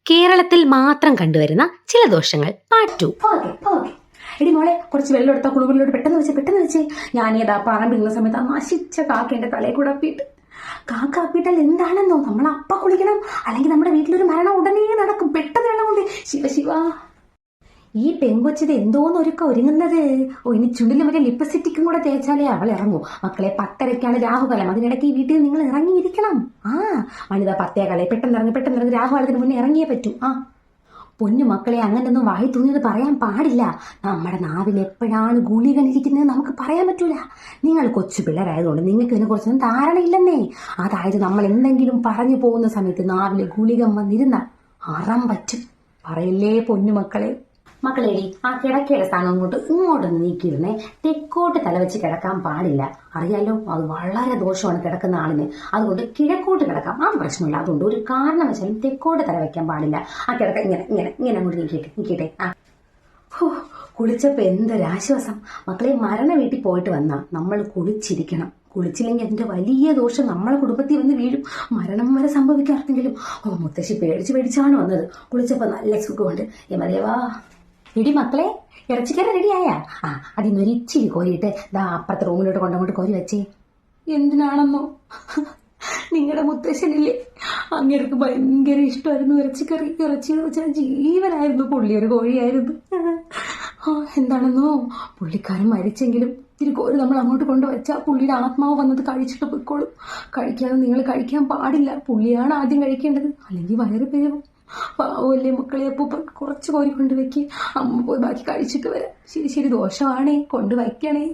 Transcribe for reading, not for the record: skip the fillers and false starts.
കേരളത്തിൽ മാത്രം കണ്ടുവരുന്ന ചില ദോഷങ്ങൾ പാർട്ട് 2. എടി മോളെ, കുറച്ച് വെള്ളം എടുത്താൽ കുളികളിലോട്ട് പെട്ടെന്ന് വെച്ച് ഞാൻ ഏതാ പറമ്പിടുന്ന സമയത്ത് ആ നശിച്ച കാക്കേന്റെ തലയിൽ കൂടെ അപ്പിയിട്ട്. കാക്ക അപ്പിട്ടാൽ എന്താണെന്നോ, നമ്മൾ അപ്പ കുളിക്കണം, അല്ലെങ്കിൽ നമ്മുടെ വീട്ടിലൊരു മരണം ഉടനെ നടക്കും. പെട്ടെന്ന് വെള്ളം കൊണ്ട് ശിവ ഈ പെങ്കൊച്ചത് എന്തോന്ന് ഒരുങ്ങുന്നത്. ഇനി ചുണ്ടിൽ മറ്റേ ലിപ്സ്റ്റിക്കും കൂടെ തേച്ചാലേ അവൾ ഇറങ്ങൂ. മക്കളെ, 10:30 രാഹുകാലം. അതിനിടയ്ക്ക് ഈ വീട്ടിൽ നിങ്ങൾ ഇറങ്ങിയിരിക്കണം. വനിത 10:15 പെട്ടെന്ന് രാഹുകാലത്തിന് മുന്നേ ഇറങ്ങിയേ പറ്റൂ. പൊന്നു മക്കളെ, അങ്ങനൊന്നും വായി തോന്നിയത് പറയാൻ പാടില്ല. നമ്മുടെ നാവിൽ എപ്പോഴാണ് ഗുളികനിരിക്കുന്നത് നമുക്ക് പറയാൻ പറ്റൂല. നിങ്ങൾ കൊച്ചു പിള്ളേരായതുകൊണ്ട് നിങ്ങൾക്ക് ഇതിനെ കുറിച്ചൊന്നും ധാരണയില്ലെന്നേ. അതായത് നമ്മൾ എന്തെങ്കിലും പറഞ്ഞു പോകുന്ന സമയത്ത് നാവില് ഗുളികം വന്നിരുന്ന അറം പറ്റും. പറയല്ലേ പൊന്നു മക്കളെ. മക്കളേടി, ആ കിടക്കയുടെ സ്ഥാനം ഇങ്ങോട്ട് നീക്കിയിരുന്നേ. തെക്കോട്ട് തലവെച്ച് കിടക്കാൻ പാടില്ല. അറിയാലോ, അത് വളരെ ദോഷമാണ് കിടക്കുന്ന ആളിന്. അതുകൊണ്ട് കിഴക്കോട്ട് കിടക്കാം, അത് പ്രശ്നമില്ല. അതുകൊണ്ട് ഒരു കാരണവശാലും തെക്കോട്ട് തല വെക്കാൻ പാടില്ല. ആ കിടക്ക ഇങ്ങനെ അങ്ങോട്ട് നീക്കിട്ടെ. കുളിച്ചപ്പോ എന്തൊരാശ്വാസം. മക്കളെ, മരണ വീട്ടിൽ പോയിട്ട് വന്നാ നമ്മൾ കുളിച്ചിരിക്കണം. കുളിച്ചില്ലെങ്കിൽ അതിന്റെ വലിയ ദോഷം നമ്മളെ കുടുംബത്തിൽ വന്ന് വീഴും. മരണം വരെ സംഭവിക്കാറെങ്കിലും. മുത്തശ്ശി പേടിച്ചാണ് വന്നത്. കുളിച്ചപ്പോ നല്ല സുഖമുണ്ട്. യമദേവാ. ഇടി മക്കളെ, ഇറച്ചിക്കറി റെഡിയായ? അതിന്നൊരു ഇച്ചിരി കോരിയിട്ട് അപ്പുറത്തെ റൂമിലോട്ട് കൊണ്ടങ്ങോട്ട് കോരി വെച്ചേ. എന്തിനാണെന്നോ, നിങ്ങളുടെ മുത്തശ്ശനില്ലേ, അങ്ങേർക്ക് ഭയങ്കര ഇഷ്ടമായിരുന്നു ഇറച്ചിക്കറി. ഇറച്ചി വെച്ചാൽ ജീവനായിരുന്നു. പുള്ളി ഒരു കോഴിയായിരുന്നു. എന്താണെന്നോ, പുള്ളിക്കാരൻ മരിച്ചെങ്കിലും ഇത്തിരി കോരി നമ്മൾ അങ്ങോട്ട് കൊണ്ടുവച്ചാൽ പുള്ളിയുടെ ആത്മാവ് വന്നത് കഴിച്ചിട്ട് പൊയ്ക്കോളും. കഴിക്കാതെ നിങ്ങൾ കഴിക്കാൻ പാടില്ല. പുള്ളിയാണ് ആദ്യം കഴിക്കേണ്ടത്, അല്ലെങ്കിൽ വയറ് പെരുവും. പാവല്ലേ മക്കളെ. അപ്പൂപ്പൻ കുറച്ച് കോരി കൊണ്ടുവയ്ക്ക്. അമ്മ പോയി ബാക്കി കഴിച്ചിട്ട് വരാം. ശരി ദോഷമാണേ, കൊണ്ടുവയ്ക്കണേ.